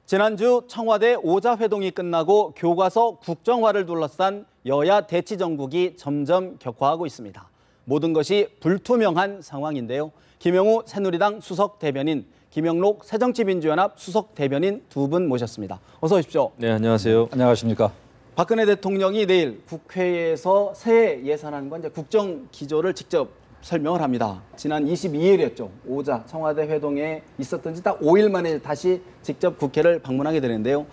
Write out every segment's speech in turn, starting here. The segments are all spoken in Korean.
지난주 청와대 오자회동이 끝나고 교과서 국정화를 둘러싼 여야 대치정국이 점점 격화하고 있습니다. 모든 것이 불투명한 상황인데요. 김영우 새누리당 수석 대변인, 김영록 새정치민주연합 수석 대변인 두 분 모셨습니다. 어서 오십시오. 네, 안녕하세요. 안녕하십니까. 박근혜 대통령이 내일 국회에서 새 예산안과 이제 국정 기조를 직접 설명을 합니다. 지난 22일이었죠. 오자 청와대 회동에 있었던 지 딱 5일 만에 다시 직접 국회를 방문하게 되는데요.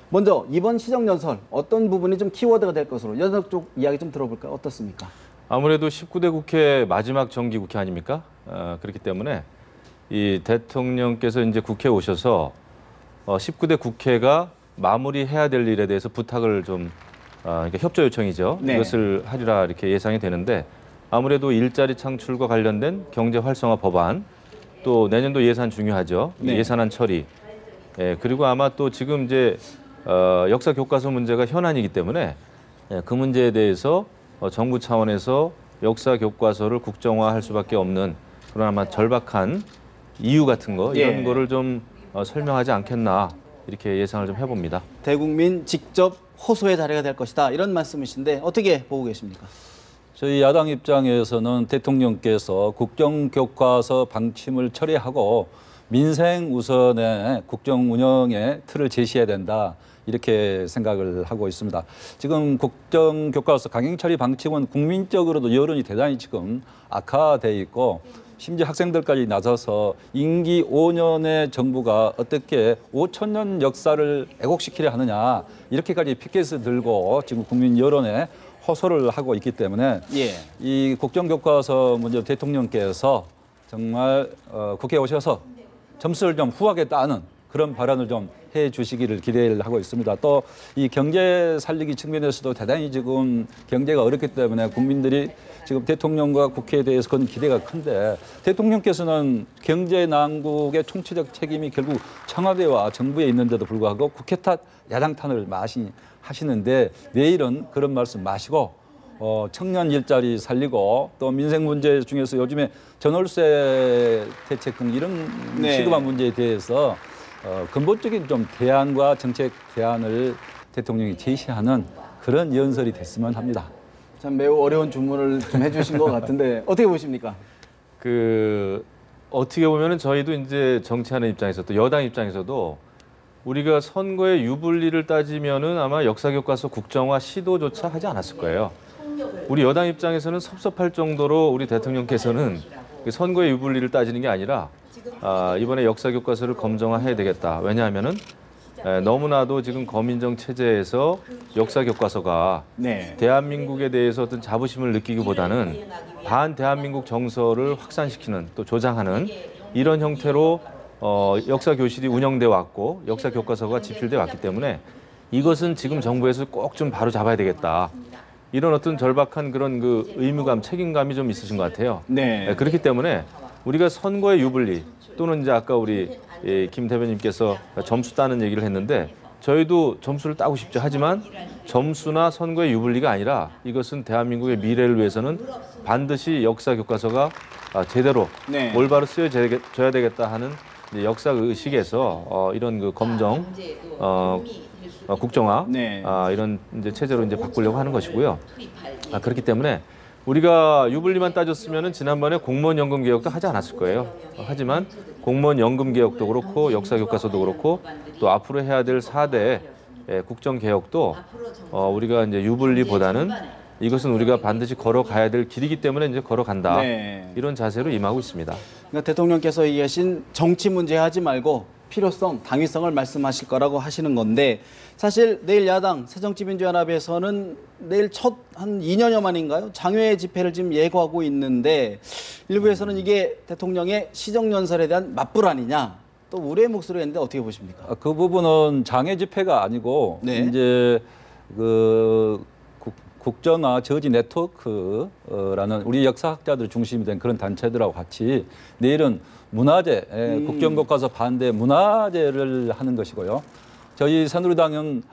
먼저 이번 시정연설 어떤 부분이 좀 키워드가 될 것으로 여당 쪽 이야기 좀 들어볼까요? 어떻습니까? 아무래도 19대 국회 마지막 정기 국회 아닙니까? 그렇기 때문에 이 대통령께서 이제 국회에 오셔서 19대 국회가 마무리해야 될 일에 대해서 부탁을 좀 그러니까 협조 요청이죠. 네. 이것을 하리라 이렇게 예상이 되는데 아무래도 일자리 창출과 관련된 경제 활성화 법안, 또 내년도 예산 중요하죠. 네. 예산안 처리. 그리고 아마 또 지금 이제 역사 교과서 문제가 현안이기 때문에 그 문제에 대해서 정부 차원에서 역사 교과서를 국정화할 수밖에 없는 그런 아마 절박한 이유 같은 거 이런 거를 좀 설명하지 않겠나 이렇게 예상을 좀 해봅니다. 대국민 직접 호소의 자리가 될 것이다. 이런 말씀이신데 어떻게 보고 계십니까? 저희 야당 입장에서는 대통령께서 국정교과서 방침을 처리하고 민생 우선의 국정 운영의 틀을 제시해야 된다. 이렇게 생각을 하고 있습니다. 지금 국정교과서 강행 처리 방침은 국민적으로도 여론이 대단히 지금 악화돼 있고 심지어 학생들까지 나서서 임기 5년의 정부가 어떻게 5,000년 역사를 왜곡시키려 하느냐 이렇게까지 피켓을 들고 지금 국민 여론에 호소를 하고 있기 때문에 이 국정교과서 문제 대통령께서 정말 국회에 오셔서 점수를 좀 후하겠다는 그런 발언을 좀 해주시기를 기대를 하고 있습니다. 또 이 경제 살리기 측면에서도 대단히 지금 경제가 어렵기 때문에 국민들이 지금 대통령과 국회에 대해서 그런 기대가 큰데 대통령께서는 경제 난국의 총체적 책임이 결국 청와대와 정부에 있는데도 불구하고 국회 탓, 야당 탓을 하시는데 내일은 그런 말씀 마시고 청년 일자리 살리고 또 민생 문제 중에서 요즘에 전월세 대책 등 이런 시급한 문제에 대해서 근본적인 좀 대안과 정책 대안을 대통령이 제시하는 그런 연설이 됐으면 합니다. 참 매우 어려운 주문을 좀 해주신 것 같은데 어떻게 보십니까? 어떻게 보면은 저희도 이제 정치하는 입장에서 또 여당 입장에서도 우리가 선거의 유불리를 따지면은 아마 역사교과서 국정화 시도조차 하지 않았을 거예요. 우리 여당 입장에서는 섭섭할 정도로 우리 대통령께서는 선거의 유불리를 따지는 게 아니라 이번에 역사교과서를 검정화해야 되겠다. 왜냐하면은 너무나도 지금 거민정 체제에서 역사교과서가 대한민국에 대해서 어떤 자부심을 느끼기보다는 반 대한민국 정서를 확산시키는 또 조장하는 이런 형태로 역사 교실이 운영돼 왔고 역사 교과서가 집필돼 왔기 때문에 이것은 지금 정부에서 꼭 좀 바로 잡아야 되겠다. 이런 어떤 절박한 그런 그 의무감, 책임감이 좀 있으신 것 같아요. 그렇기 때문에 우리가 선거의 유불리 또는 이제 아까 우리 김 대변인께서 점수 따는 얘기를 했는데 저희도 점수를 따고 싶죠. 하지만 점수나 선거의 유불리가 아니라 이것은 대한민국의 미래를 위해서는 반드시 역사 교과서가 제대로 올바로 쓰여져야 되겠다 하는 역사 의식에서 이런 그 검정, 국정화 이런 이제 체제로 이제 바꾸려고 하는 것이고요. 그렇기 때문에 우리가 유불리만 따졌으면은 지난번에 공무원 연금 개혁도 하지 않았을 거예요. 하지만 공무원 연금 개혁도 그렇고 역사 교과서도 그렇고 또 앞으로 해야 될 4대 국정 개혁도 우리가 이제 유불리보다는 이것은 우리가 반드시 걸어가야 될 길이기 때문에 이제 걸어간다. 이런 자세로 임하고 있습니다. 그러니까 대통령께서 얘기하신 정치 문제 하지 말고 필요성, 당위성을 말씀하실 거라고 하시는 건데 사실 내일 야당 새정치민주연합에서는 내일 첫 한 2년여 만인가요? 장외 집회를 지금 예고하고 있는데 일부에서는 이게 대통령의 시정연설에 대한 맞불 아니냐 또 우려의 목소리가 있는데 어떻게 보십니까? 그 부분은 장외 집회가 아니고 이제 그 국정화 저지 네트워크라는 우리 역사학자들 중심이 된 그런 단체들하고 같이 내일은 문화제, 국정교과서 반대 문화제를 하는 것이고요. 저희 새누리당은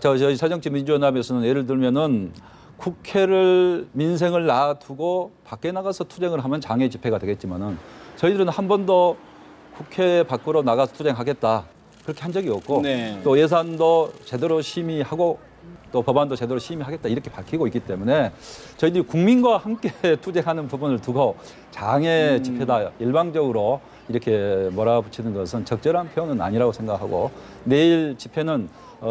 저희 새정치민주연합에서는 예를 들면은 국회를 민생을 놔두고 밖에 나가서 투쟁을 하면 장외 집회가 되겠지만은 저희들은 한 번도 국회 밖으로 나가서 투쟁하겠다. 그렇게 한 적이 없고 네. 또 예산도 제대로 심의하고 또 법안도 제대로 심의하겠다 이렇게 밝히고 있기 때문에 저희들이 국민과 함께 투쟁하는 부분을 두고 장애 집회다 일방적으로 이렇게 몰아붙이는 것은 적절한 표현은 아니라고 생각하고 내일 집회는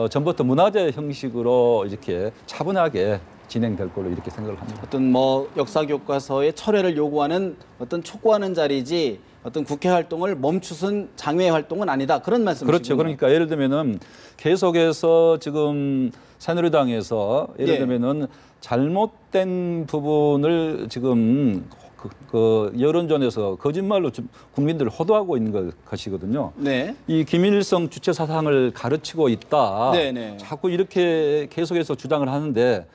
전부터 문화제 형식으로 이렇게 차분하게 진행될 걸로 이렇게 생각을 합니다. 어떤 뭐 역사 교과서의 철회를 요구하는 어떤 촉구하는 자리지 어떤 국회 활동을 멈추는 장외 활동은 아니다. 그런 말씀이시죠. 그렇죠. 그러니까 예를 들면은 계속해서 지금 새누리당에서 예를 예. 들면은 잘못된 부분을 지금 그 여론전에서 거짓말로 국민들을 호도하고 있는 것이거든요. 네. 이 김일성 주체 사상을 가르치고 있다. 네네. 자꾸 이렇게 계속해서 주장을 하는데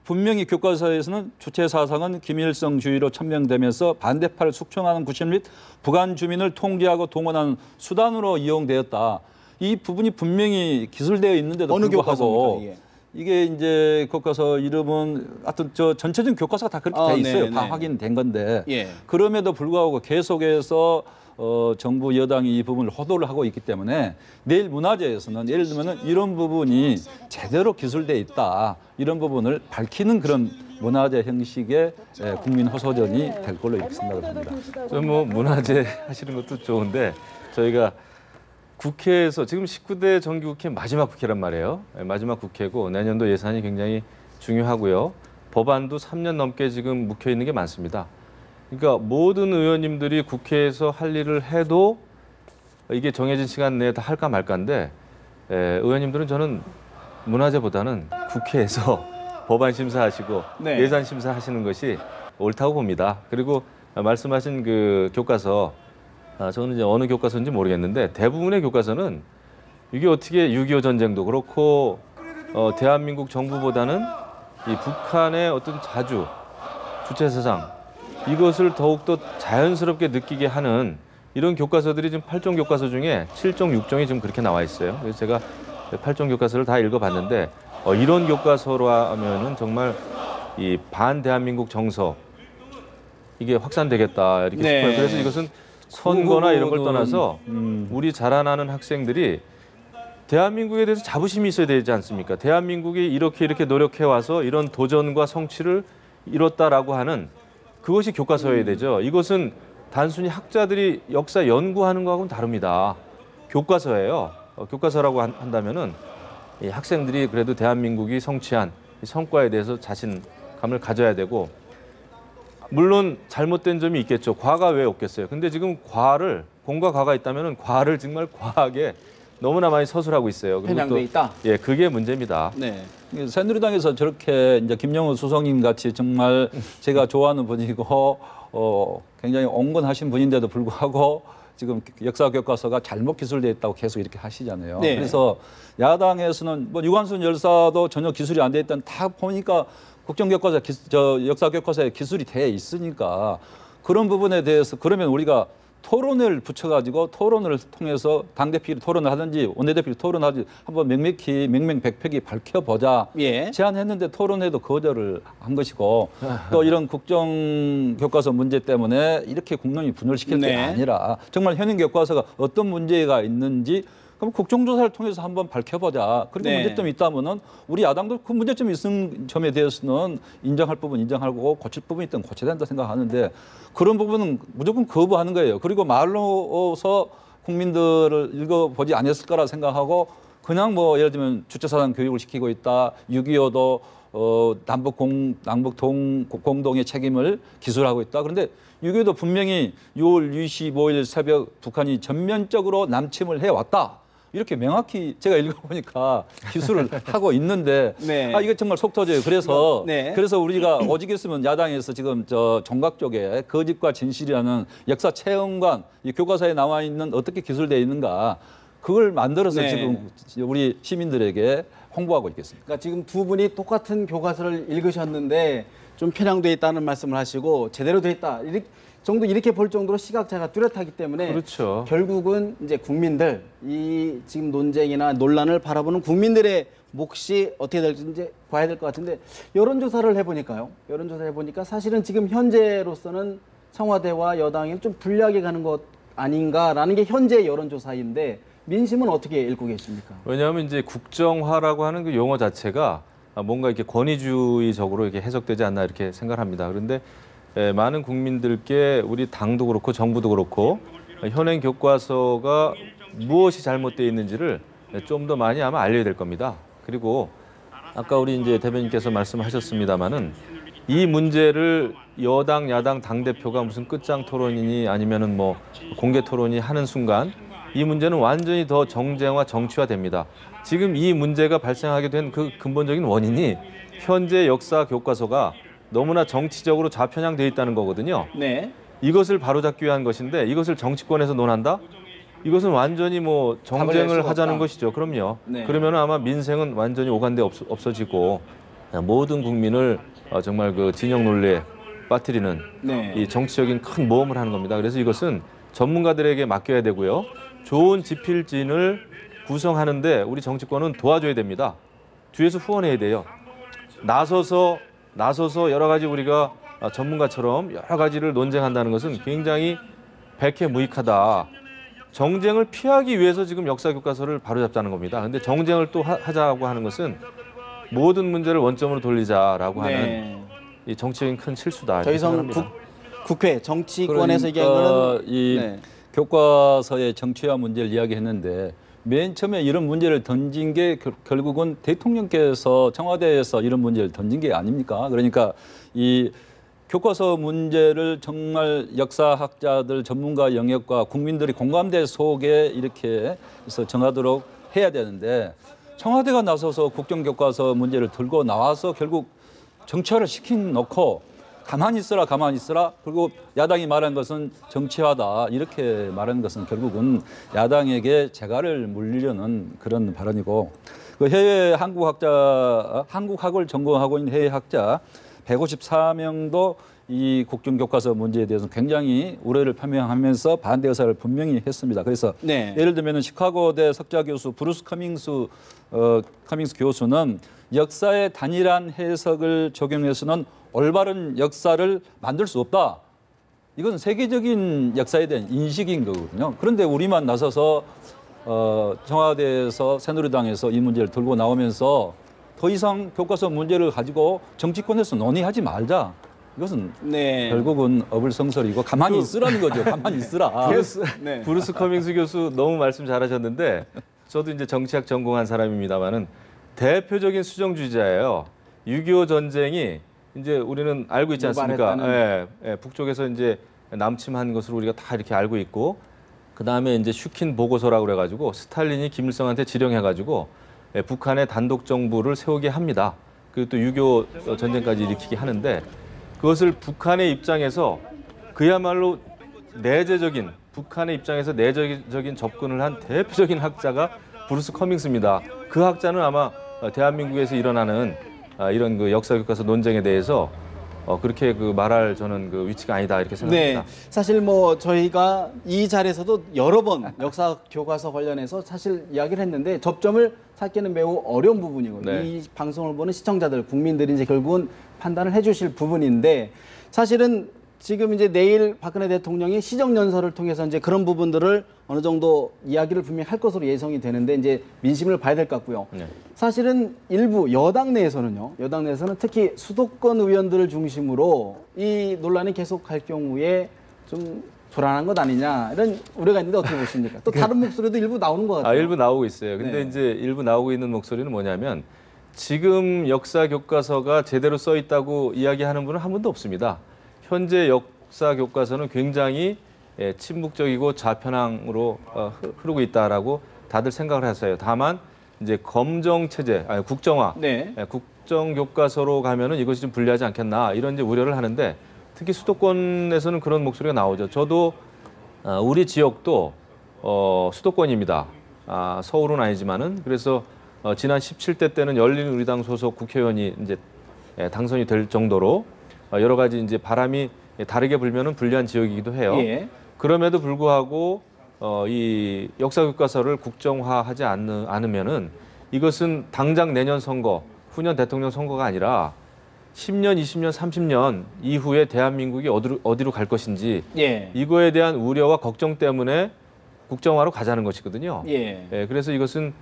분명히 교과서에서는 주체 사상은 김일성주의로 천명되면서 반대파를 숙청하는 구심 및 북한 주민을 통제하고 동원하는 수단으로 이용되었다. 이 부분이 분명히 기술되어 있는데도 어느 불구하고 교과서입니까, 이게 이제 교과서 이름은 하여튼 저 전체적인 교과서가 다 그렇게 돼 있어요. 네, 다 네. 확인된 건데 예. 그럼에도 불구하고 계속해서 정부 여당이 이 부분을 호도를 하고 있기 때문에 내일 문화제에서는 예를 들면 이런 부분이 제대로 기술돼 있다 이런 부분을 밝히는 그런 문화제 형식의 국민 호소전이 될 걸로 이렇게 생각을 합니다. 좀 뭐 문화제 하시는 것도 좋은데 저희가 국회에서 지금 19대 정기국회 마지막 국회란 말이에요. 마지막 국회고 내년도 예산이 굉장히 중요하고요. 법안도 3년 넘게 지금 묵혀 있는 게 많습니다. 그러니까 모든 의원님들이 국회에서 할 일을 해도 이게 정해진 시간 내에 다 할까 말까인데 의원님들은 저는 문화제보다는 국회에서 법안 심사하시고 네. 예산 심사하시는 것이 옳다고 봅니다. 그리고 말씀하신 그 교과서 저는 이제 어느 교과서인지 모르겠는데 대부분의 교과서는 이게 어떻게 6.25 전쟁도 그렇고 대한민국 정부보다는 이 북한의 어떤 자주 주체사상 이것을 더욱더 자연스럽게 느끼게 하는 이런 교과서들이 지금 8종 교과서 중에 7종, 6종이 지금 그렇게 나와 있어요. 그래서 제가 8종 교과서를 다 읽어봤는데 이런 교과서로 하면은 정말 이 반대한민국 정서 이게 확산되겠다 이렇게 네. 싶어요. 그래서 이것은 선거나 이런 걸 그거는, 떠나서 우리 자라나는 학생들이 대한민국에 대해서 자부심이 있어야 되지 않습니까? 대한민국이 이렇게 노력해 와서 이런 도전과 성취를 이뤘다라고 하는 그것이 교과서여야 되죠. 이것은 단순히 학자들이 역사 연구하는 거하고는 다릅니다. 교과서예요. 교과서라고 한다면은 이 학생들이 그래도 대한민국이 성취한 이 성과에 대해서 자신감을 가져야 되고 물론 잘못된 점이 있겠죠. 과가 왜 없겠어요. 근데 지금 공과 과가 있다면은 과를 정말 과하게 너무나 많이 서술하고 있어요. 그리고 편향돼 있다. 예, 그게 문제입니다. 네. 새누리당에서 저렇게 이제 김영우 수석님 같이 정말 제가 좋아하는 분이고 굉장히 온건하신 분인데도 불구하고 지금 역사 교과서가 잘못 기술되어 있다고 계속 이렇게 하시잖아요. 네. 그래서 야당에서는 뭐 유관순 열사도 전혀 기술이 안 돼 있다는 다 보니까 국정교과서 역사 교과서에 기술이 돼 있으니까 그런 부분에 대해서 그러면 우리가 토론을 붙여가지고 토론을 통해서 당대표끼리 토론을 하든지 원내대표끼리 토론하든지 한번 명명히 명명백백히 밝혀보자 예. 제안했는데 토론에도 거절을 한 것이고 또 이런 국정교과서 문제 때문에 이렇게 국론이 분열을 시킬 게 네. 아니라 정말 현행 교과서가 어떤 문제가 있는지 그럼 국정조사를 통해서 한번 밝혀보자. 그리고 네. 문제점이 있다면은 우리 야당도 그 문제점이 있는 점에 대해서는 인정할 부분 인정하고 고칠 부분이 있다면 고쳐야 된다 생각하는데 그런 부분은 무조건 거부하는 거예요. 그리고 말로서 국민들을 읽어보지 않았을 거라 생각하고 그냥 뭐 예를 들면 주체사상 교육을 시키고 있다. 6.25도 남북 공동의 책임을 기술하고 있다. 그런데 6.25도 분명히 6월 25일 새벽 북한이 전면적으로 남침을 해왔다. 이렇게 명확히 제가 읽어보니까 기술을 하고 있는데 네. 이거 정말 속 터져요. 그래서 네. 그래서 우리가 오직했으면 야당에서 지금 정각 쪽에 거짓과 진실이라는 역사 체험관 이 교과서에 나와 있는 어떻게 기술되어 있는가 그걸 만들어서 네. 지금 우리 시민들에게 홍보하고 있겠습니다. 그러니까 지금 두 분이 똑같은 교과서를 읽으셨는데 좀 편향돼 있다는 말씀을 하시고 제대로 돼 있다. 이렇게 볼 정도로 시각차가 뚜렷하기 때문에 그렇죠. 결국은 이제 국민들 이 지금 논쟁이나 논란을 바라보는 국민들의 몫이 어떻게 될지 이제 봐야 될 것 같은데 여론조사를 해보니까요. 여론조사를 해보니까 사실은 지금 현재로서는 청와대와 여당이 좀 불리하게 가는 것 아닌가라는 게 현재 여론조사인데 민심은 어떻게 읽고 계십니까? 왜냐하면 이제 국정화라고 하는 그 용어 자체가 뭔가 이렇게 권위주의적으로 이렇게 해석되지 않나 이렇게 생각합니다. 그런데 많은 국민들께 우리 당도 그렇고 정부도 그렇고 현행 교과서가 무엇이 잘못되어 있는지를 좀 더 많이 아마 알려야 될 겁니다. 그리고 아까 우리 이제 대변인께서 말씀하셨습니다마는 이 문제를 여당, 야당 당대표가 무슨 끝장 토론이니 아니면은 뭐 공개 토론이 하는 순간 이 문제는 완전히 더 정쟁화, 정치화됩니다. 지금 이 문제가 발생하게 된 그 근본적인 원인이 현재 역사 교과서가 너무나 정치적으로 좌편향되어 있다는 거거든요. 네. 이것을 바로잡기 위한 것인데 이것을 정치권에서 논한다? 이것은 완전히 뭐 답을 낼 정쟁을 수가 하자는 없다. 것이죠. 그럼요. 네. 그러면 아마 민생은 완전히 오간데 없어지고 모든 국민을 정말 그 진영 논리에 빠뜨리는 네. 이 정치적인 큰 모험을 하는 겁니다. 그래서 이것은 전문가들에게 맡겨야 되고요. 좋은 지필진을 구성하는데 우리 정치권은 도와줘야 됩니다. 뒤에서 후원해야 돼요. 나서서 여러 가지 우리가 전문가처럼 여러 가지를 논쟁한다는 것은 굉장히 백해무익하다. 정쟁을 피하기 위해서 지금 역사 교과서를 바로잡자는 겁니다. 근데 정쟁을 또 하자고 하는 것은 모든 문제를 원점으로 돌리자라고 하는 네. 이 정치적인 큰 실수다. 더 이상 생각합니다. 국회 정치권에서 얘기한 그러니까 거는 이 네. 교과서의 정치화 문제를 이야기했는데 맨 처음에 이런 문제를 던진 게 결국은 대통령께서 청와대에서 이런 문제를 던진 게 아닙니까? 그러니까 이 교과서 문제를 정말 역사학자들, 전문가 영역과 국민들이 공감대 속에 이렇게 해서 정하도록 해야 되는데 청와대가 나서서 국정교과서 문제를 들고 나와서 결국 정치화를 시켜놓고 가만히 있어라. 그리고 야당이 말한 것은 정치화다. 이렇게 말하는 것은 결국은 야당에게 재갈을 물리려는 그런 발언이고 그 해외 한국학을 전공하고 있는 해외 학자 154명도 이 국정교과서 문제에 대해서 굉장히 우려를 표명하면서 반대 의사를 분명히 했습니다. 그래서 네. 예를 들면 시카고대 석좌 교수 브루스 커밍스 교수는 역사의 단일한 해석을 적용해서는 올바른 역사를 만들 수 없다. 이건 세계적인 역사에 대한 인식인 거거든요. 그런데 우리만 나서서 청와대에서 새누리당에서 이 문제를 들고 나오면서 더 이상 교과서 문제를 가지고 정치권에서 논의하지 말자. 이것은 네. 결국은 어불성설이고 가만히 있으라는 거죠. 가만히 있으라. 네. 브루스 커밍스 교수 너무 말씀 잘하셨는데 저도 이제 정치학 전공한 사람입니다만은 대표적인 수정주의자예요. 6.25 전쟁이 이제 우리는 알고 있지 않습니까? 예, 북쪽에서 이제 남침한 것으로 우리가 다 이렇게 알고 있고 그 다음에 이제 슈킨 보고서라고 그래가지고 스탈린이 김일성한테 지령해가지고 북한의 단독 정부를 세우게 합니다. 그리고 또 6.25 전쟁까지 일으키게 하는데 그것을 북한의 입장에서 그야말로 북한의 입장에서 내재적인 접근을 한 대표적인 학자가 브루스 커밍스입니다. 그 학자는 아마 대한민국에서 일어나는 이런 그 역사 교과서 논쟁에 대해서 그렇게 그 말할 저는 그 위치가 아니다 이렇게 생각합니다. 네, 사실 뭐 저희가 이 자리에서도 여러 번 역사 교과서 관련해서 사실 이야기를 했는데 접점을 찾기는 매우 어려운 부분이고 네. 이 방송을 보는 시청자들, 국민들이 이제 결국은 판단을 해주실 부분인데 사실은 지금 이제 내일 박근혜 대통령이 시정연설을 통해서 이제 그런 부분들을 어느 정도 이야기를 분명히 할 것으로 예상이 되는데 이제 민심을 봐야 될 것 같고요. 네. 사실은 일부 여당 내에서는 특히 수도권 의원들을 중심으로 이 논란이 계속할 경우에 좀 불안한 것 아니냐 이런 우려가 있는데 어떻게 보십니까? 또 다른 목소리도 일부 나오는 것 같아요. 일부 나오고 있어요. 근데 네. 이제 일부 나오고 있는 목소리는 뭐냐면 지금 역사 교과서가 제대로 써 있다고 이야기하는 분은 한 분도 없습니다. 현재 역사 교과서는 굉장히 친북적이고 좌편향으로 흐르고 있다라고 다들 생각을 했어요. 다만 이제 검정 체제, 국정화, 네. 국정 교과서로 가면은 이것이 좀 불리하지 않겠나 이런 이제 우려를 하는데 특히 수도권에서는 그런 목소리가 나오죠. 저도 우리 지역도 수도권입니다. 서울은 아니지만은 그래서 지난 17대 때는 열린우리당 소속 국회의원이 이제 당선이 될 정도로 여러 가지 이제 바람이 다르게 불면은 불리한 지역이기도 해요. 예. 그럼에도 불구하고 이 역사 교과서를 국정화하지 않으면은 이것은 당장 내년 선거, 후년 대통령 선거가 아니라 10년, 20년, 30년 이후에 대한민국이 어디로 갈 것인지 예. 이거에 대한 우려와 걱정 때문에 국정화로 가자는 것이거든요. 예. 그래서 이것은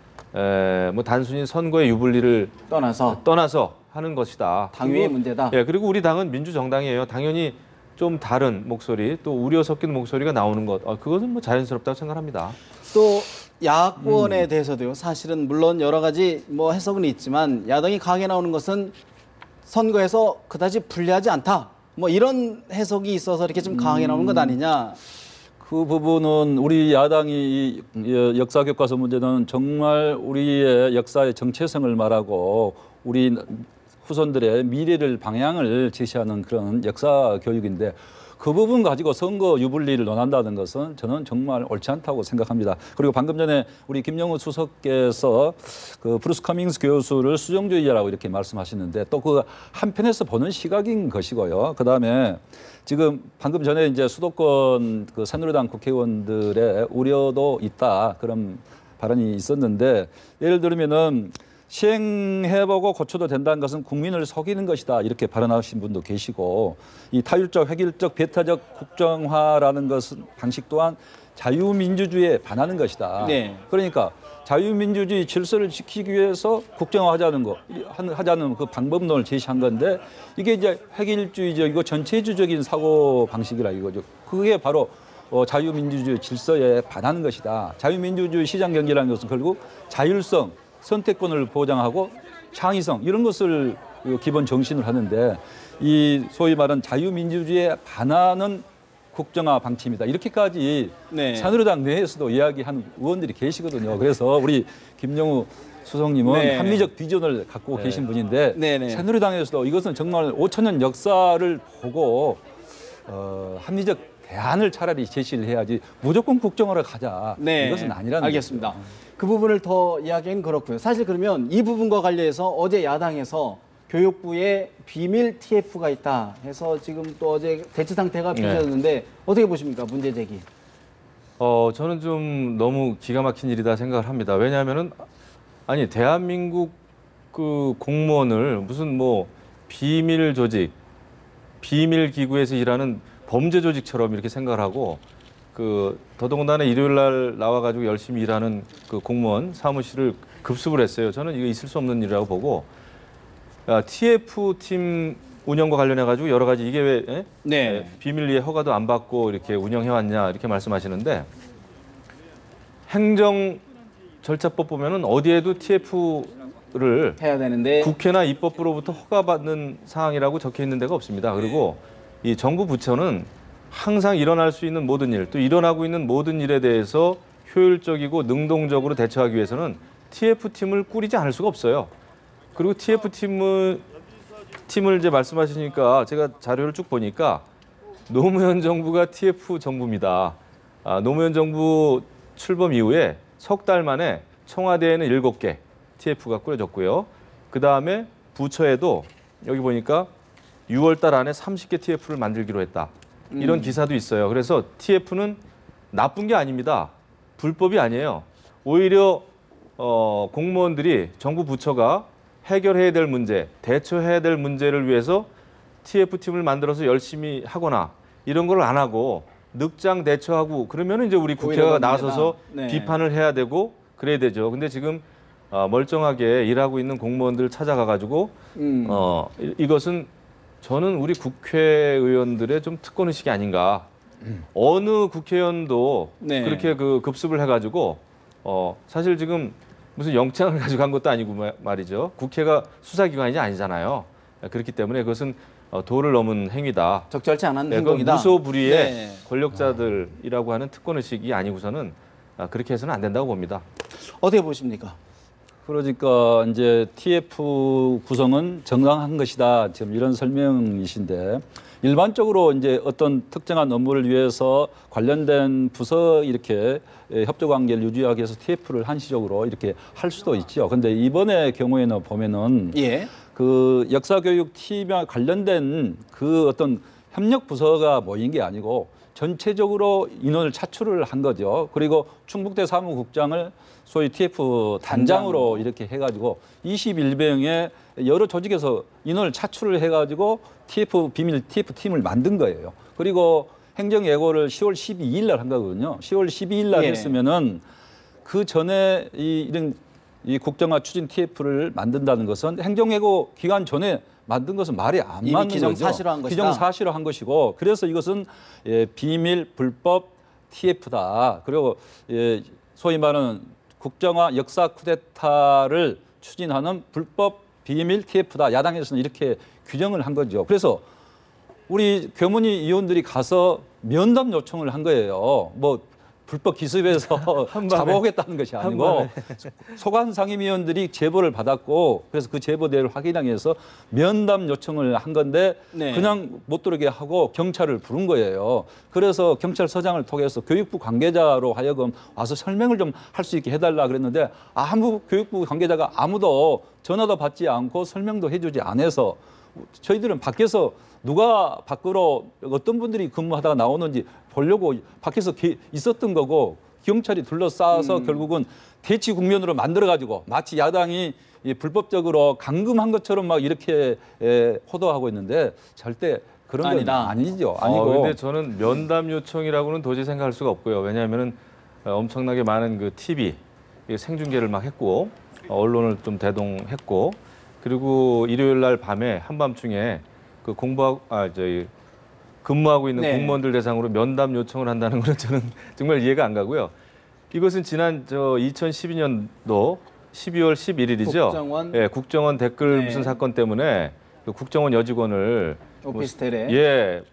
뭐 단순히 선거의 유불리를 떠나서 하는 것이다. 당위의 그리고, 문제다. 그리고 우리 당은 민주정당이에요. 당연히 좀 다른 목소리, 또 우려 섞인 목소리가 나오는 것, 그것은 뭐 자연스럽다고 생각합니다. 또 야권에 대해서도요. 사실은 물론 여러 가지 뭐 해석은 있지만 야당이 강하게 나오는 것은 선거에서 그다지 불리하지 않다. 뭐 이런 해석이 있어서 이렇게 좀 강하게 나오는 것 아니냐. 그 부분은 우리 야당이 역사 교과서 문제는 정말 우리의 역사의 정체성을 말하고 우리 후손들의 미래를 방향을 제시하는 그런 역사 교육인데 그 부분 가지고 선거 유불리를 논한다는 것은 저는 정말 옳지 않다고 생각합니다. 그리고 방금 전에 우리 김영우 수석께서 그 브루스 커밍스 교수를 수정주의자라고 이렇게 말씀하시는데 또 그 한편에서 보는 시각인 것이고요. 그다음에 지금 방금 전에 이제 수도권 그 새누리당 국회의원들의 우려도 있다 그런 발언이 있었는데 예를 들면은 시행해보고 고쳐도 된다는 것은 국민을 속이는 것이다 이렇게 발언하신 분도 계시고 이 타율적, 획일적, 배타적 국정화라는 것은 방식 또한 자유민주주의에 반하는 것이다. 네. 그러니까 자유민주주의 질서를 지키기 위해서 국정화하자는 하자는 그 방법론을 제시한 건데 이게 이제 획일주의적이고 전체주의적인 사고 방식이라 이거죠. 그게 바로 자유민주주의 질서에 반하는 것이다. 자유민주주의 시장경제라는 것은 결국 자율성, 선택권을 보장하고 창의성 이런 것을 기본 정신을 하는데 이 소위 말하는 자유민주주의에 반하는 국정화 방침이다. 이렇게까지 네. 새누리당 내에서도 이야기하는 의원들이 계시거든요. 그래서 우리 김영우 수석님은 네. 합리적 비전을 갖고 계신 분인데 네네. 새누리당에서도 이것은 정말 5천년 역사를 보고 합리적 대안을 차라리 제시를 해야지 무조건 국정화를 가자. 네. 이것은 아니라는 알겠습니다. 거죠. 그 부분을 더 이야기는 그렇고요. 사실 그러면 이 부분과 관련해서 어제 야당에서 교육부에 비밀 TF가 있다 해서 지금 또 어제 대치 상태가 빚어졌는데 어떻게 보십니까? 문제 제기. 저는 좀 너무 기가 막힌 일이다 생각을 합니다. 왜냐하면은 아니 대한민국 그 공무원을 무슨 뭐 비밀 조직, 비밀 기구에서 일하는 범죄 조직처럼 이렇게 생각을 하고 그 더더군다나 일요일 날 나와가지고 열심히 일하는 그 공무원 사무실을 급습을 했어요. 저는 이거 있을 수 없는 일이라고 보고 TF 팀 운영과 관련해가지고 여러 가지 이게 왜 네. 비밀리에 허가도 안 받고 이렇게 운영해왔냐 이렇게 말씀하시는데 행정 절차법 보면은 어디에도 TF를 해야 되는데 국회나 입법부로부터 허가받는 사항이라고 적혀 있는 데가 없습니다. 그리고 이 정부 부처는 항상 일어날 수 있는 모든 일, 또 일어나고 있는 모든 일에 대해서 효율적이고 능동적으로 대처하기 위해서는 TF팀을 꾸리지 않을 수가 없어요. 그리고 TF팀을 이제 말씀하시니까 제가 자료를 쭉 보니까 노무현 정부가 TF 정부입니다. 노무현 정부 출범 이후에 석 달 만에 청와대에는 7개 TF가 꾸려졌고요. 그 다음에 부처에도 여기 보니까 6월 달 안에 30개 TF를 만들기로 했다. 이런 기사도 있어요. 그래서 TF는 나쁜 게 아닙니다. 불법이 아니에요. 오히려 공무원들이 정부 부처가 해결해야 될 문제, 대처해야 될 문제를 위해서 TF팀을 만들어서 열심히 하거나 이런 걸 안 하고 늑장 대처하고 그러면 이제 우리 국회가 나서서 네. 비판을 해야 되고 그래야 되죠. 근데 지금 멀쩡하게 일하고 있는 공무원들 찾아가가지고 이것은 저는 우리 국회의원들의 좀 특권의식이 아닌가. 어느 국회의원도 네. 그렇게 그 급습을 해가지고 사실 지금 무슨 영장을 가지고 간 것도 아니고 말이죠. 국회가 수사기관이 아니잖아요. 그렇기 때문에 그것은 도를 넘은 행위다. 적절치 않은 그건 행동이다. 무소불위의 네. 권력자들이라고 하는 특권의식이 아니고서는 그렇게 해서는 안 된다고 봅니다. 어떻게 보십니까? 그러니까 이제 TF 구성은 정당한 것이다. 지금 이런 설명이신데 일반적으로 이제 어떤 특정한 업무를 위해서 관련된 부서 이렇게 협조 관계를 유지하기 위해서 TF를 한시적으로 이렇게 할 수도 있죠. 근데 이번의 경우에는 보면은 예. 그 역사교육 팀과 관련된 그 어떤 협력 부서가 모인 게 아니고 전체적으로 인원을 차출을 한 거죠. 그리고 충북대 사무국장을 소위 TF 단장으로 이렇게 해가지고 21명의 여러 조직에서 인원을 차출을 해가지고 비밀 TF 팀을 만든 거예요. 그리고 행정예고를 10월 12일 날 한 거거든요. 10월 12일 날 예. 했으면은 그 전에 이런 국정화 추진 TF를 만든다는 것은 행정예고 기간 전에 만든 것은 말이 안 이미 맞는 거죠. 기정사실화한 것이다. 기정사실화한 것이고 그래서 이것은 비밀 불법 TF다. 그리고 소위 말하는 국정화 역사 쿠데타를 추진하는 불법 비밀 TF다. 야당에서는 이렇게 규정을 한 거죠. 그래서 우리 교문위 의원들이 가서 면담 요청을 한 거예요. 뭐 불법 기습해서 잡아오겠다는 것이 아니고 소관 상임위원들이 제보를 받았고 그래서 그 제보대로 확인하기 위해서 면담 요청을 한 건데 네. 그냥 못 들어오게 하고 경찰을 부른 거예요. 그래서 경찰서장을 통해서 교육부 관계자로 하여금 와서 설명을 좀 할 수 있게 해달라 그랬는데 아무 교육부 관계자가 아무도 전화도 받지 않고 설명도 해주지 않아서 저희들은 밖에서 누가 밖으로 어떤 분들이 근무하다가 나오는지 보려고 밖에서 있었던 거고 경찰이 둘러싸서 결국은 대치 국면으로 만들어가지고 마치 야당이 불법적으로 감금한 것처럼 막 이렇게 호도하고 있는데 절대 그런 건 아니다. 아니죠. 아니고. 근데 저는 면담 요청이라고는 도저히 생각할 수가 없고요. 왜냐하면은 엄청나게 많은 그 TV 생중계를 막 했고 언론을 좀 대동했고 그리고 일요일 날 밤에 한밤중에 그 근무하고 있는 네. 공무원들 대상으로 면담 요청을 한다는 거는 저는 정말 이해가 안 가고요. 이것은 지난 2012년도 12월 11일이죠. 국정원. 국정원 댓글 네. 무슨 사건 때문에 그 국정원 여직원을 오피스텔에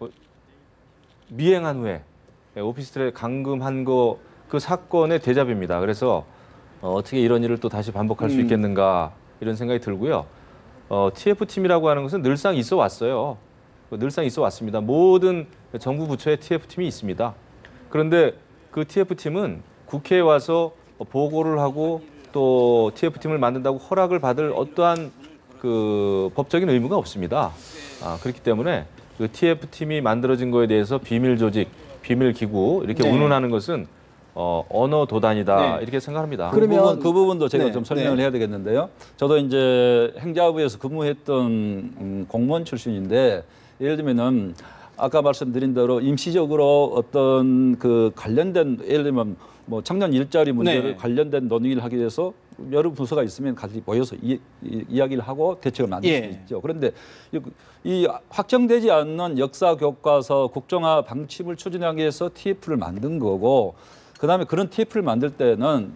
미행한 후에 오피스텔에 감금한 거 그 사건의 대자뷰입니다. 그래서 어떻게 이런 일을 또 다시 반복할 수 있겠는가 이런 생각이 들고요. TF팀이라고 하는 것은 늘상 있어 왔어요. 늘상 있어 왔습니다. 모든 정부 부처에 TF팀이 있습니다. 그런데 그 TF팀은 국회에 와서 보고를 하고 또 TF팀을 만든다고 허락을 받을 어떠한 그 법적인 의무가 없습니다. 그렇기 때문에 그 TF팀이 만들어진 거에 대해서 비밀 조직, 비밀 기구 이렇게 네. 운운하는 것은 언어 도단이다 네. 이렇게 생각합니다. 그러면 그 부분도 제가 네, 좀 설명을 네. 해야 되겠는데요. 저도 이제 행자부에서 근무했던 공무원 출신인데 예를 들면은 아까 말씀드린 대로 임시적으로 어떤 그 관련된 예를 들면 뭐 청년 일자리 문제를 네. 관련된 논의를 하기 위해서 여러 부서가 있으면 같이 모여서 이야기를 하고 대책을 만들 수 예. 있죠. 그런데 이 확정되지 않는 역사 교과서 국정화 방침을 추진하기 위해서 TF를 만든 거고 그다음에 그런 TF를 만들 때는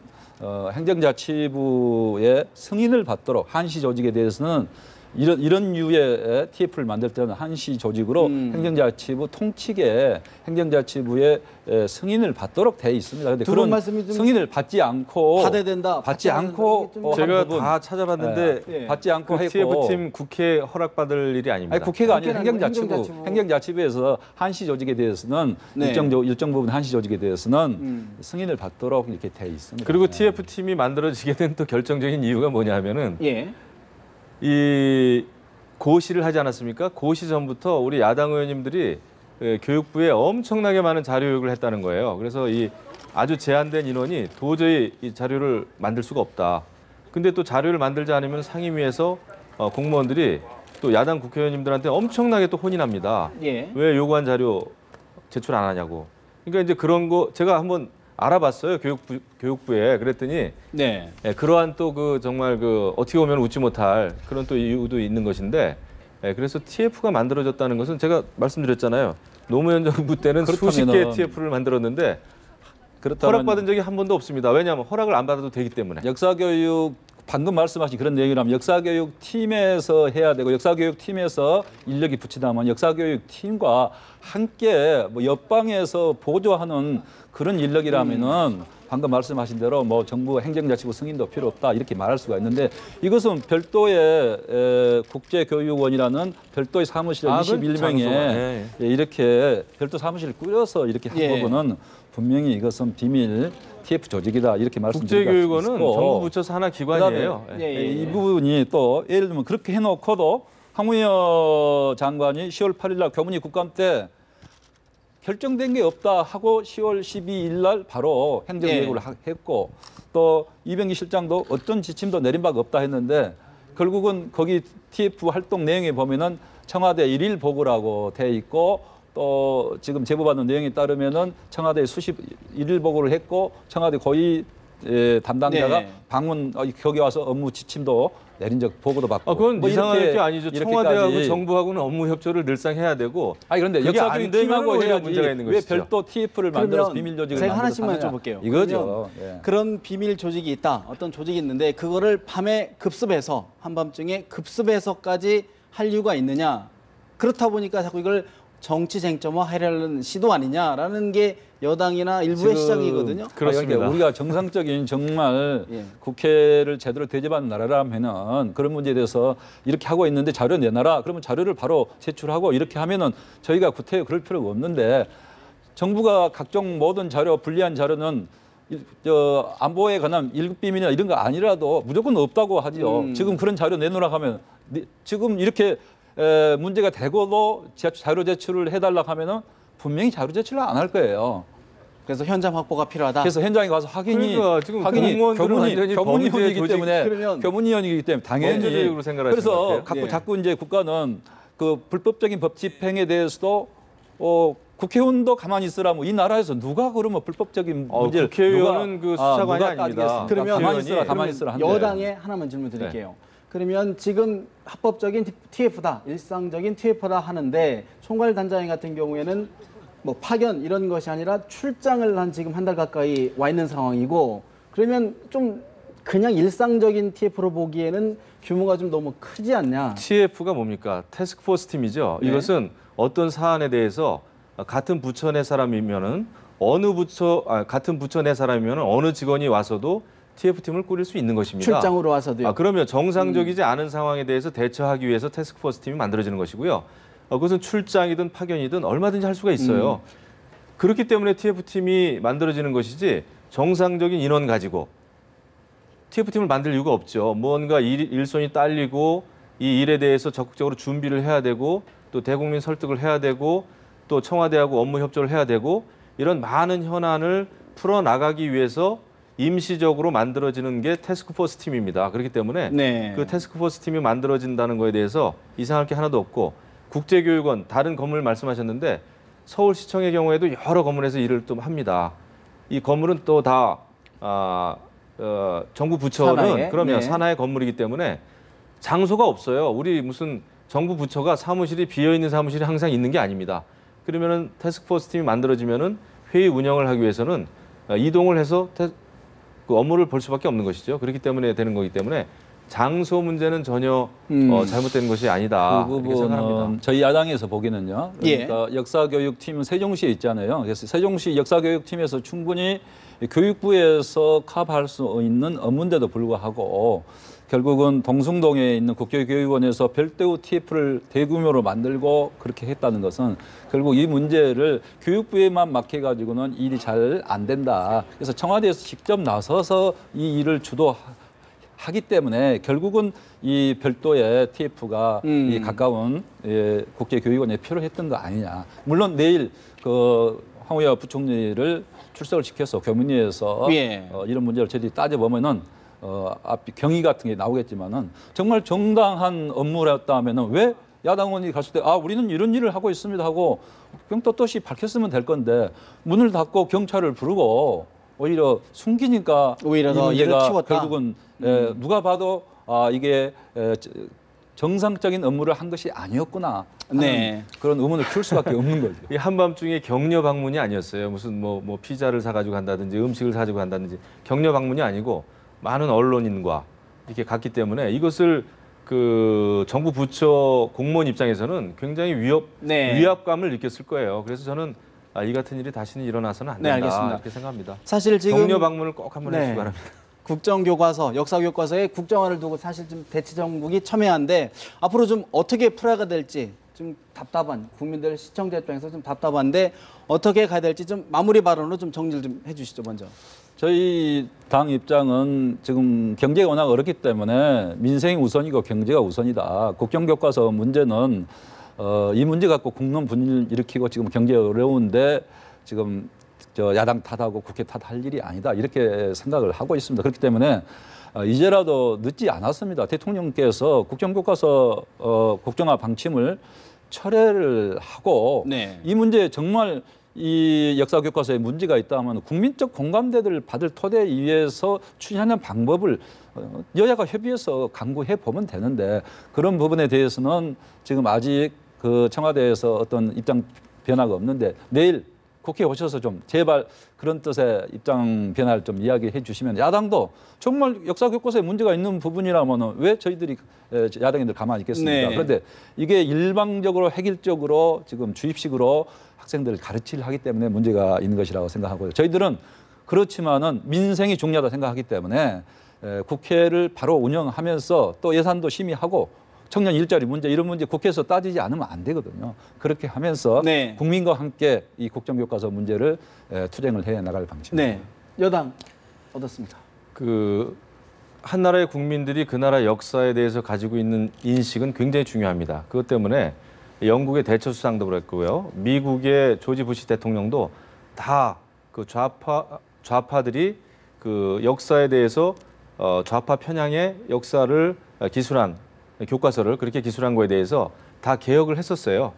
행정자치부의 승인을 받도록 한시 조직에 대해서는 이런 류의 TF를 만들 때는 한시 조직으로 행정자치부 통치계 행정자치부의 승인을 받도록 돼 있습니다. 그런데 두 분 그런 말씀이 좀 승인을 받지 않고 파대된다. 받지 않고 한 제가 부분, 다 찾아봤는데 예. 받지 않고 그 했고 TF팀 국회 허락받을 일이 아닙니다. 아니, 국회가 아니라 국회는 행정자치부. 행정자치부에서 한시 조직에 대해서는 네. 일정 부분 한시 조직에 대해서는 승인을 받도록 이렇게 돼 있습니다. 그리고 TF팀이 만들어지게 된 또 결정적인 이유가 뭐냐면은 예. 이 고시를 하지 않았습니까? 고시 전부터 우리 야당 의원님들이 교육부에 엄청나게 많은 자료 요구를 했다는 거예요. 그래서 이 아주 제한된 인원이 도저히 이 자료를 만들 수가 없다. 근데 또 자료를 만들지 않으면 상임위에서 공무원들이 또 야당 국회의원님들한테 엄청나게 또 혼이 납니다. 예. 왜 요구한 자료 제출 안 하냐고. 그러니까 이제 그런 거 제가 한번 알아봤어요. 교육부에. 그랬더니 네. 그러한 또 그 정말 그 어떻게 보면 웃지 못할 그런 또 이유도 있는 것인데 그래서 TF가 만들어졌다는 것은 제가 말씀드렸잖아요. 노무현 정부 때는 수십 개의 TF를 만들었는데 허락받은 적이 한 번도 없습니다. 왜냐하면 허락을 안 받아도 되기 때문에. 역사교육 방금 말씀하신 그런 내용이라면 역사교육 팀에서 해야 되고 역사교육 팀에서 인력이 붙이다면 역사교육 팀과 함께 뭐 옆방에서 보조하는 그런 인력이라면은 방금 말씀하신 대로 뭐 정부 행정자치부 승인도 필요 없다 이렇게 말할 수가 있는데 이것은 별도의 국제교육원이라는 별도의 사무실 21명에 이렇게 별도 사무실을 꾸려서 이렇게 한 부분은 분명히 이것은 비밀 TF 조직이다 이렇게 말씀드릴 수 있고 국제교육원은 정부 부처 산하 기관이에요. 이 부분이 또 예를 들면 그렇게 해놓고도 황우여 장관이 10월 8일 날 교문위 국감 때 결정된 게 없다 하고 10월 12일 날 바로 행정예고를 했고 또 이병기 실장도 어떤 지침도 내린 바가 없다 했는데 결국은 거기 TF 활동 내용에 보면은 청와대 일일 보고라고 돼 있고 또 지금 제보받는 내용에 따르면은 청와대에 수십 일일 보고를 했고 청와대 고위 담당자가 네. 방문 거기 와서 업무 지침도 내린 적 보고도 받고. 그건 뭐 이상할 이렇게- 게 아니죠. 이렇게까지. 청와대하고 정부하고는 업무 협조를 늘상 해야 되고. 아니 그런데 그게 역사적인 안 되면 팀하고 오히려 해야지 문제가 있는 왜 것이죠. 별도 TF를 만들어서 그러면 비밀 조직을 제가 만들어서 하나씩만 하느냐. 여쭤볼게요. 이거죠. 그러면 예. 그런 비밀 조직이 있다. 어떤 조직이 있는데 그거를 밤에 급습해서 한밤중에 급습해서까지 할 이유가 있느냐. 그렇다 보니까 자꾸 이걸 정치 쟁점화 하려는 시도 아니냐라는 게 여당이나 일부의 지금 시작이거든요. 그렇습니다. 그러니까 우리가 정상적인 정말 예. 국회를 제대로 대접하는 나라라면은 그런 문제에 대해서 이렇게 하고 있는데 자료 내놔라. 그러면 자료를 바로 제출하고 이렇게 하면은 저희가 구태여 그럴 필요가 없는데 정부가 각종 모든 자료, 불리한 자료는 안보에 관한 1급 비밀이나 이런 거 아니라도 무조건 없다고 하지요. 지금 그런 자료 내놓으라 하면 지금 이렇게 문제가 되고도 자료 제출을 해달라고 하면은 분명히 자료 제출을 안 할 거예요. 그래서 현장 확보가 필요하다. 그래서 현장에 가서 확인이 그러니까 지금 공무원들은 완전히 범죄 교문위원이기 조직, 때문에 그러면 교문위원이기 때문에 당연히 범죄 조직으로 생각하시는 것 그래서 같아요. 예. 자꾸 이제 국가는 그 불법적인 법 집행에 대해서도 국회의원도 가만히 있으라 뭐 이 나라에서 누가 그러면 불법적인 문제를 국회의원은 그 수사관이 누가 아닙니다. 따지겠습니까? 그러면 가만히 있으라 국회의원이 가만히 있으라 한데 여당에 하나만 질문 드릴게요. 그러면 지금 합법적인 TF다, 일상적인 TF다 하는데 총괄단장님 같은 경우에는 뭐 파견 이런 것이 아니라 출장을 한 지금 한 달 가까이 와 있는 상황이고 그러면 좀 그냥 일상적인 TF로 보기에는 규모가 좀 너무 크지 않냐? TF가 뭡니까? 태스크포스 팀이죠. 네. 이것은 어떤 사안에 대해서 같은 부처 내 사람이면은 같은 부처 내 사람이면은 어느 직원이 와서도 TF팀을 꾸릴 수 있는 것입니다. 출장으로 와서도요. 그러면 정상적이지 않은 상황에 대해서 대처하기 위해서 태스크포스 팀이 만들어지는 것이고요. 그것은 출장이든 파견이든 얼마든지 할 수가 있어요. 그렇기 때문에 TF팀이 만들어지는 것이지 정상적인 인원 가지고 TF팀을 만들 이유가 없죠. 뭔가 일손이 딸리고 이 일에 대해서 적극적으로 준비를 해야 되고 또 대국민 설득을 해야 되고 또 청와대하고 업무 협조를 해야 되고 이런 많은 현안을 풀어나가기 위해서 임시적으로 만들어지는 게 태스크포스 팀입니다. 그렇기 때문에 네. 그 태스크포스 팀이 만들어진다는 거에 대해서 이상할 게 하나도 없고 국제교육원 다른 건물 말씀하셨는데 서울시청의 경우에도 여러 건물에서 일을 또 합니다. 이 건물은 또 다 정부 부처는 산하에? 그러면 네. 산하의 건물이기 때문에 장소가 없어요. 우리 무슨 정부 부처가 사무실이 비어 있는 사무실이 항상 있는 게 아닙니다. 그러면은 태스크포스 팀이 만들어지면은 회의 운영을 하기 위해서는 이동을 해서 그 업무를 볼 수밖에 없는 것이죠. 그렇기 때문에 되는 거기 때문에 장소 문제는 전혀 잘못된 것이 아니다. 그 이렇게 생각합니다. 부분은 저희 야당에서 보기는요. 그러니까 역사교육팀은 세종시에 있잖아요. 그래서 세종시 역사교육팀에서 충분히 교육부에서 커버할 수 있는 업무인데도 불구하고 결국은 동숭동에 있는 국제교육원에서 별도의 TF를 대규모로 만들고 그렇게 했다는 것은 결국 이 문제를 교육부에만 맡겨가지고는 일이 잘 안 된다. 그래서 청와대에서 직접 나서서 이 일을 주도하기 때문에 결국은 이 별도의 TF가 이 가까운 국제교육원에 필요했던 거 아니냐. 물론 내일 그 황우여 부총리를 출석을 시켜서 교문위에서 예. 이런 문제를 저희들이 따져보면은 앞 경위 같은 게 나오겠지만은 정말 정당한 업무였다면은 왜 야당원이 갔을 때 우리는 이런 일을 하고 있습니다 하고 떳떳이 밝혔으면 될 건데 문을 닫고 경찰을 부르고 오히려 숨기니까 오히려 이 더 일을 문제가 키웠다. 결국은 누가 봐도 이게 정상적인 업무를 한 것이 아니었구나 하는 네. 그런 의문을 키울 수밖에 없는 거죠. 이 한밤중에 격려 방문이 아니었어요. 무슨 뭐 피자를 사가지고 간다든지 음식을 사가지고 간다든지 격려 방문이 아니고 많은 언론인과 이렇게 갔기 때문에 이것을 그 정부 부처 공무원 입장에서는 굉장히 위압감을 느꼈을 거예요. 그래서 저는 이 같은 일이 다시는 일어나서는 안 네, 된다 알겠습니다. 이렇게 생각합니다. 사실 지금 격려 방문을 꼭 한번 네. 해주시기 바랍니다. 국정교과서, 역사교과서에 국정화를 두고 사실 좀 대치정국이 첨예한데 앞으로 좀 어떻게 풀어가 될지 좀 답답한 국민들 시청자 입장에서 좀 답답한데 어떻게 가야 될지 좀 마무리 발언으로 좀 정리를 좀 해주시죠 먼저. 저희 당 입장은 지금 경제가 워낙 어렵기 때문에 민생이 우선이고 경제가 우선이다. 국정교과서 문제는 이 문제 갖고 국론 분리를 일으키고 지금 경제가 어려운데 지금 야당 탓하고 국회 탓할 일이 아니다. 이렇게 생각을 하고 있습니다. 그렇기 때문에 이제라도 늦지 않았습니다. 대통령께서 국정교과서 국정화 방침을 철회를 하고 네. 이 문제에 정말 이 역사 교과서에 문제가 있다면 국민적 공감대를 받을 토대 위에서 추진하는 방법을 여야가 협의해서 강구해 보면 되는데 그런 부분에 대해서는 지금 아직 그 청와대에서 어떤 입장 변화가 없는데 내일 국회에 오셔서 좀 제발 그런 뜻의 입장 변화를 좀 이야기해 주시면 야당도 정말 역사 교과서에 문제가 있는 부분이라면 왜 저희들이 야당인들 가만히 있겠습니까? 네. 그런데 이게 일방적으로 획일적으로 지금 주입식으로 학생들을 가르치려 하기 때문에 문제가 있는 것이라고 생각하고요. 저희들은 그렇지만은 민생이 중요하다 생각하기 때문에 국회를 바로 운영하면서 또 예산도 심의하고 청년 일자리 문제 이런 문제 국회에서 따지지 않으면 안 되거든요. 그렇게 하면서 네. 국민과 함께 이 국정교과서 문제를 투쟁을 해 나갈 방침입니다. 네. 여당 어떻습니까? 그 한 나라의 국민들이 그 나라 역사에 대해서 가지고 있는 인식은 굉장히 중요합니다. 그것 때문에 영국의 대처 수상도 그랬고요, 미국의 조지 부시 대통령도 다 그 좌파들이 그 역사에 대해서 좌파 편향의 역사를 기술한 교과서를 그렇게 기술한 거에 대해서 다 개혁을 했었어요.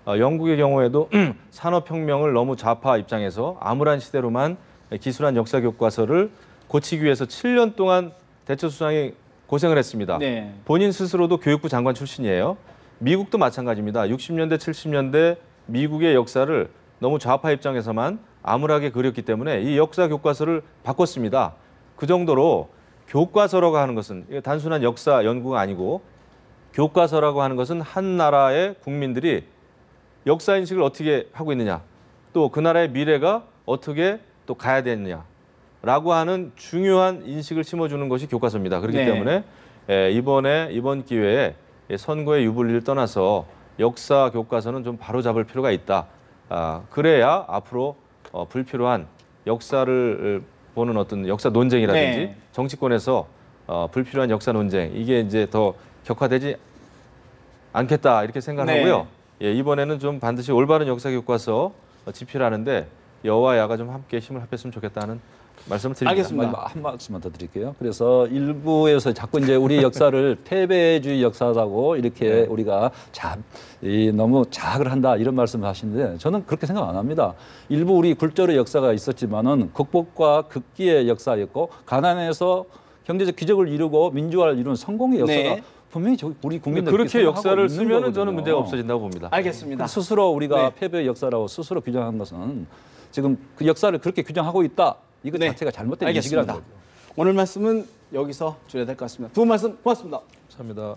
영국의 경우에도 산업혁명을 너무 좌파 입장에서 암울한 시대로만 기술한 역사 교과서를 고치기 위해서 7년 동안 대처 수상이 고생을 했습니다. 네. 본인 스스로도 교육부 장관 출신이에요. 미국도 마찬가지입니다. 60년대, 70년대 미국의 역사를 너무 좌파 입장에서만 암울하게 그렸기 때문에 이 역사 교과서를 바꿨습니다. 그 정도로 교과서라고 하는 것은 단순한 역사 연구가 아니고 교과서라고 하는 것은 한 나라의 국민들이 역사 인식을 어떻게 하고 있느냐, 또 그 나라의 미래가 어떻게 또 가야 되느냐라고 하는 중요한 인식을 심어주는 것이 교과서입니다. 그렇기 네. 때문에 이번 기회에 선거의 유불리를 떠나서 역사 교과서는 좀 바로잡을 필요가 있다. 그래야 앞으로 불필요한 역사를 보는 어떤 역사 논쟁이라든지 네. 정치권에서 불필요한 역사 논쟁 이게 이제 더 격화되지 않겠다 이렇게 생각하고요. 예, 이번에는 좀 반드시 올바른 역사 교과서 집필하는데 여와 야가 좀 함께 힘을 합했으면 좋겠다는 말씀을 드립니다. 알겠습니다. 한 말씀만 더 드릴게요. 그래서 일부에서 자꾸 이제 우리 역사를 패배주의 역사라고 이렇게 우리가 너무 자학을 한다 이런 말씀을 하시는데 저는 그렇게 생각 안 합니다. 일부 우리 굴절의 역사가 있었지만은 극복과 극기의 역사였고 가난에서 경제적 기적을 이루고 민주화를 이룬 성공의 역사가 네. 분명히 우리 국민들 그렇게 역사를 쓰면은 저는 문제가 없어진다고 봅니다. 알겠습니다. 스스로 우리가 네. 패배의 역사라고 스스로 규정한 것은 지금 그 역사를 그렇게 규정하고 있다. 이거 네. 자체가 잘못된 알겠습니다. 인식이라는 거죠. 오늘 말씀은 여기서 줄여야 될 것 같습니다. 두 분 말씀 고맙습니다. 감사합니다.